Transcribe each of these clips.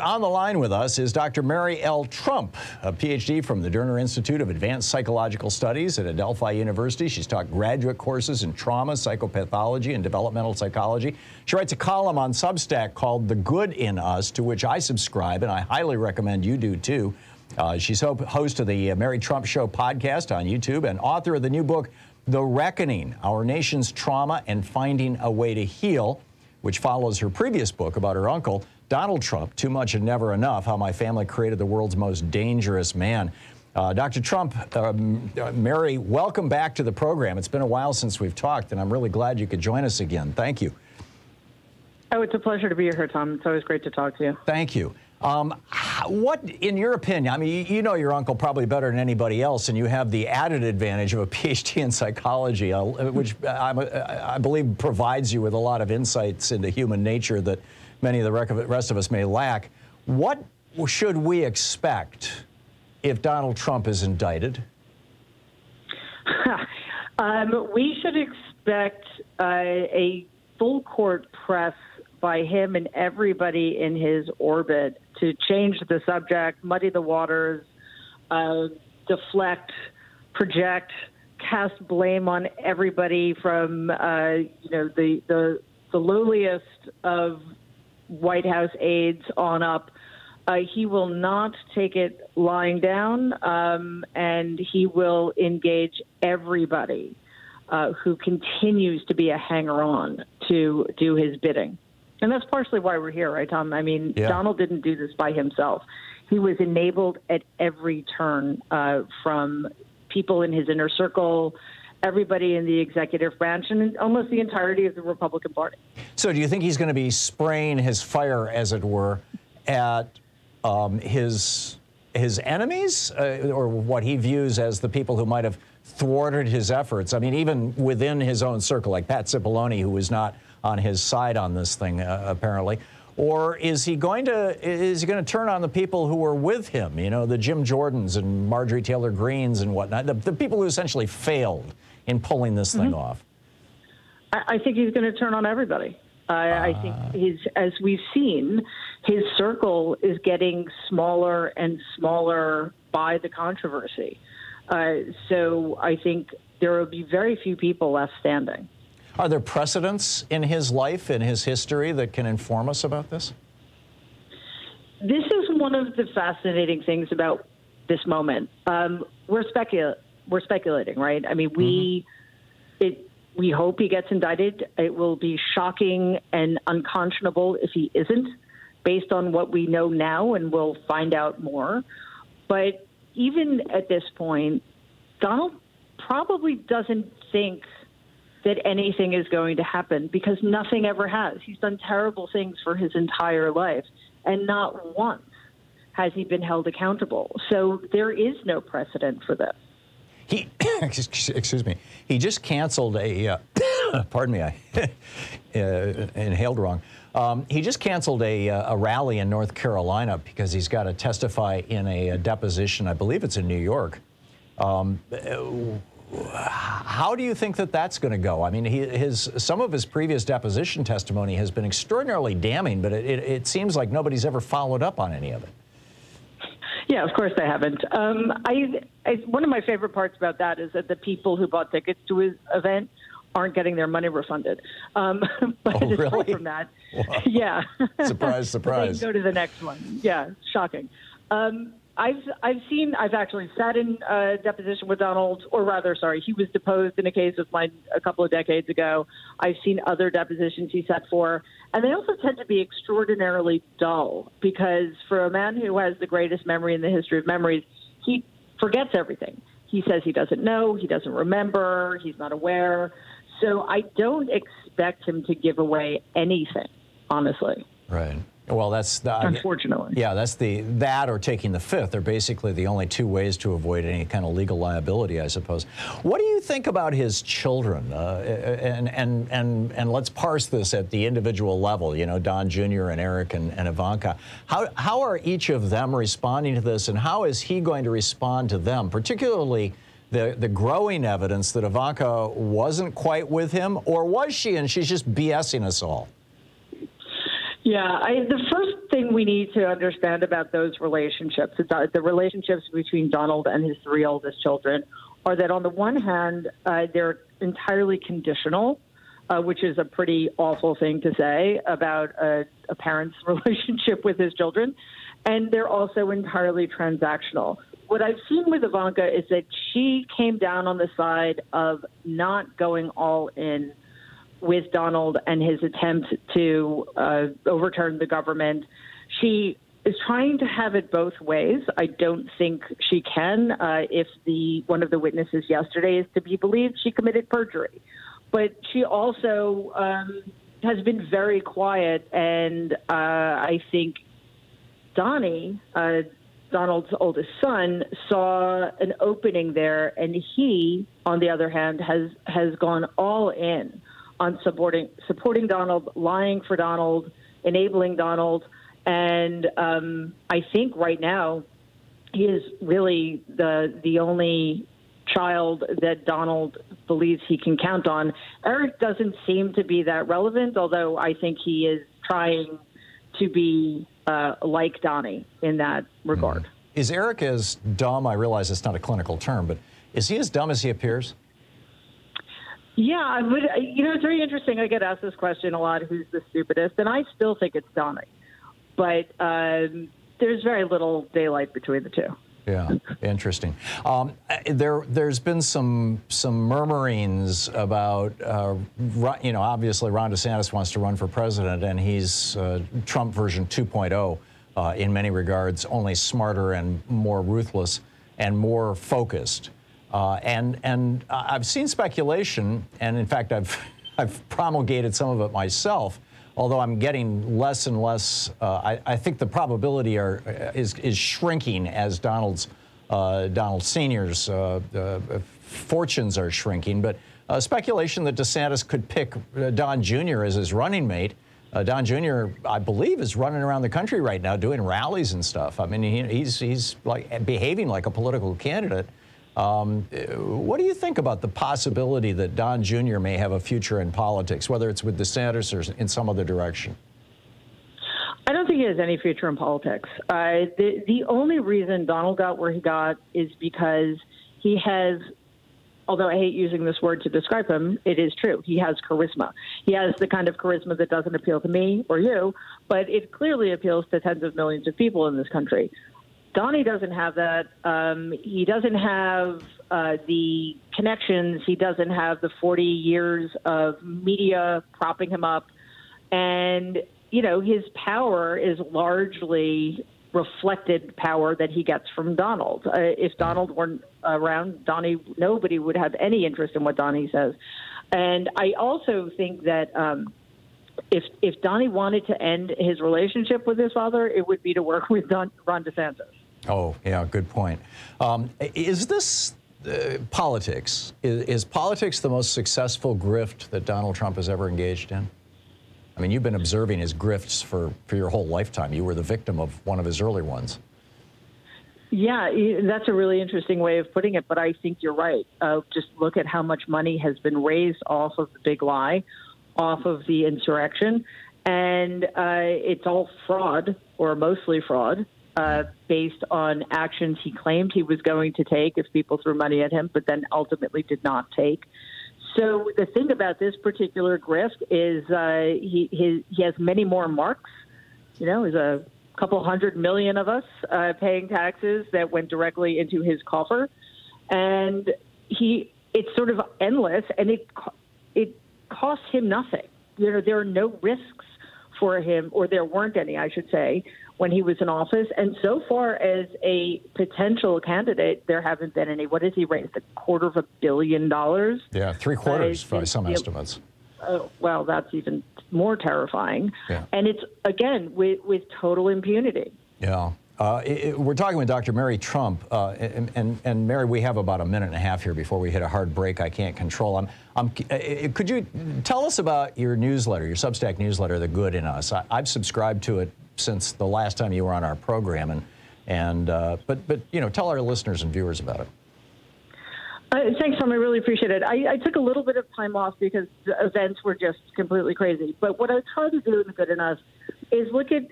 On the line with us is Dr. Mary L. Trump, a Ph.D. from the Derner Institute of Advanced Psychological Studies at Adelphi University. She's taught graduate courses in trauma, psychopathology, and developmental psychology. She writes a column on Substack called The Good in Us, to which I subscribe, and I highly recommend you do too. She's host of the Mary Trump Show podcast on YouTube and author of the new book, The Reckoning, Our Nation's Trauma and Finding a Way to Heal, which follows her previous book about her uncle, Donald Trump, Too Much and Never Enough, How My Family Created the World's Most Dangerous Man. Dr. Trump, Mary, welcome back to the program. It's been a while since we've talked, and I'm really glad you could join us again. Thank you. Oh, it's a pleasure to be here, Tom. It's always great to talk to you. Thank you. What, in your opinion, I mean, you know your uncle probably better than anybody else, and you have the added advantage of a Ph.D. in psychology, which I believe provides you with a lot of insights into human nature that many of the rest of us may lack. What should we expect if Donald Trump is indicted? We should expect a full court press by him and everybody in his orbit to change the subject, muddy the waters, deflect, project, cast blame on everybody from the lowliest of White House aides on up. He will not take it lying down, and he will engage everybody who continues to be a hanger-on to do his bidding. And that's partially why we're here, right, Tom? I mean, yeah. Donald didn't do this by himself. He was enabled at every turn from people in his inner circle, everybody in the executive branch, and almost the entirety of the Republican Party. So do you think he's going to be spraying his fire, as it were, at his enemies, or what he views as the people who might have thwarted his efforts? I mean, even within his own circle, like Pat Cipollone, who was not on his side on this thing, apparently. Or is he going to turn on the people who were with him, you know, the Jim Jordans and Marjorie Taylor Greens and whatnot, the people who essentially failed in pulling this thing off? I think he's going to turn on everybody. I think as we've seen, his circle is getting smaller and smaller by the controversy. So I think there will be very few people left standing. Are there precedents in his life, in his history, that can inform us about this? This is one of the fascinating things about this moment. We're speculating, right? I mean, we hope he gets indicted. It will be shocking and unconscionable if he isn't, based on what we know now, and we'll find out more. But even at this point, Donald probably doesn't think that anything is going to happen, because nothing ever has. He's done terrible things for his entire life, and not once has he been held accountable. So there is no precedent for this. He, excuse me, he just canceled a, pardon me, I inhaled wrong. He just canceled a rally in North Carolina because he's got to testify in a deposition. I believe it's in New York. How do you think that that's going to go? I mean, some of his previous deposition testimony has been extraordinarily damning, but it seems like nobody's ever followed up on any of it. Yeah, of course they haven't. One of my favorite parts about that is that the people who bought tickets to his event aren't getting their money refunded. But really? Aside from that, wow. Yeah. Surprise, surprise. They can go to the next one. Yeah, shocking. I've actually sat in a deposition with Donald, or rather, sorry, he was deposed in a case of mine a couple of decades ago. I've seen other depositions he sat for, and they also tend to be extraordinarily dull, because for a man who has the greatest memory in the history of memories, he forgets everything. He says he doesn't know, he doesn't remember, he's not aware. So I don't expect him to give away anything, honestly. Right. Well, that's the, unfortunately. Yeah, that's that or taking the fifth are basically the only two ways to avoid any kind of legal liability, I suppose. What do you think about his children? And let's parse this at the individual level. You know, Don Jr. and Eric and Ivanka. How are each of them responding to this, and how is he going to respond to them, particularly the growing evidence that Ivanka wasn't quite with him, or was she, and she's just BSing us all? Yeah, the first thing we need to understand about those relationships, the relationships between Donald and his three oldest children, are that on the one hand, they're entirely conditional, which is a pretty awful thing to say about a parent's relationship with his children, and they're also entirely transactional. What I've seen with Ivanka is that she came down on the side of not going all in with Donald and his attempt to overturn the government. She is trying to have it both ways. I don't think she can. If one of the witnesses yesterday is to be believed, she committed perjury. But she also has been very quiet, and I think Donnie, Donald's oldest son, saw an opening there, and he, on the other hand, has gone all in on supporting Donald, lying for Donald, enabling Donald. And I think right now he is really the only child that Donald believes he can count on. Eric doesn't seem to be that relevant, although I think he is trying to be like Donnie in that regard. Is Eric as dumb? I realize it's not a clinical term, but is he as dumb as he appears? Yeah, I would. It's very interesting. I get asked this question a lot, who's the stupidest? And I still think it's Donnie. But there's very little daylight between the two. Yeah, interesting. There's been some murmurings about, obviously Ron DeSantis wants to run for president, and he's Trump version 2.0 in many regards, only smarter and more ruthless and more focused. And I've seen speculation, and in fact, I've promulgated some of it myself. Although I'm getting less and less, I think the probability is shrinking as Donald Sr.'s fortunes are shrinking. But speculation that DeSantis could pick Don Jr. as his running mate. Don Jr., I believe, is running around the country right now doing rallies and stuff. I mean, he's like behaving like a political candidate. What do you think about the possibility that Don Jr. may have a future in politics, whether it's with DeSantis or in some other direction? I don't think he has any future in politics. The only reason Donald got where he got is because he has, although I hate using this word to describe him, it is true. He has charisma. He has the kind of charisma that doesn't appeal to me or you, but it clearly appeals to tens of millions of people in this country. Donnie doesn't have that. He doesn't have the connections. He doesn't have the 40 years of media propping him up. And, his power is largely reflected power that he gets from Donald. If Donald weren't around, nobody would have any interest in what Donnie says. And I also think that if Donnie wanted to end his relationship with his father, it would be to work with Ron DeSantis. Oh, yeah, good point. Is this politics? Is politics the most successful grift that Donald Trump has ever engaged in? I mean, you've been observing his grifts for your whole lifetime. You were the victim of one of his early ones. Yeah, that's a really interesting way of putting it, but I think you're right. Just look at how much money has been raised off of the big lie, off of the insurrection, and it's all fraud, or mostly fraud. Based on actions he claimed he was going to take if people threw money at him, but then ultimately did not take. So the thing about this particular grift is he has many more marks. There's a couple 100 million of us paying taxes that went directly into his coffer. And it's sort of endless, and it costs him nothing. There are no risks for him, or there weren't any, I should say, when he was in office. And so far as a potential candidate, there haven't been any. What has he raised? $250 million? Yeah, three-quarters by some estimates. Well, that's even more terrifying. Yeah. And it's, again, with total impunity. Yeah. We're talking with Dr. Mary Trump, and Mary, we have about a minute and a half here before we hit a hard break I can't control. Could you tell us about your newsletter, your Substack newsletter, The Good in Us? I've subscribed to it since the last time you were on our program, but tell our listeners and viewers about it. Thanks, Tom. I really appreciate it. I took a little bit of time off because the events were just completely crazy. But what I try to do in The Good in Us, is look at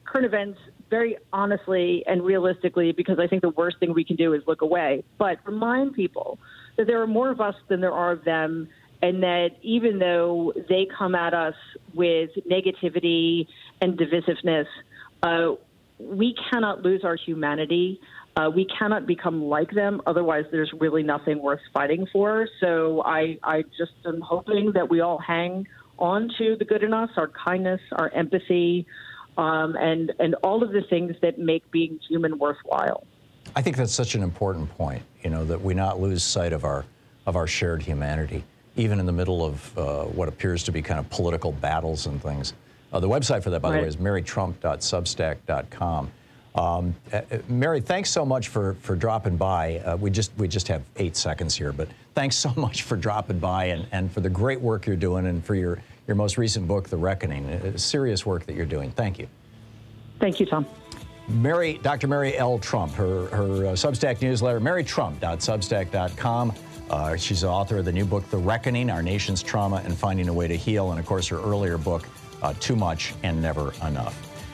current events very honestly and realistically, because I think the worst thing we can do is look away. But remind people that there are more of us than there are of them, and that even though they come at us with negativity and divisiveness, we cannot lose our humanity. We cannot become like them. Otherwise, there's really nothing worth fighting for. So I just am hoping that we all hang on to the good in us, our kindness, our empathy, and all of the things that make being human worthwhile. I think that's such an important point, you know, that we not lose sight of our shared humanity, even in the middle of what appears to be kind of political battles and things. The website for that, by the way, is marytrump.substack.com. Mary, thanks so much for dropping by. We just have 8 seconds here, but thanks so much for dropping by and for the great work you're doing and for your most recent book, The Reckoning. Serious work that you're doing. Thank you. Thank you, Tom. Dr. Mary L. Trump, her Substack newsletter, marytrump.substack.com. She's the author of the new book, The Reckoning, Our Nation's Trauma and Finding a Way to Heal, and of course her earlier book, Too Much and Never Enough.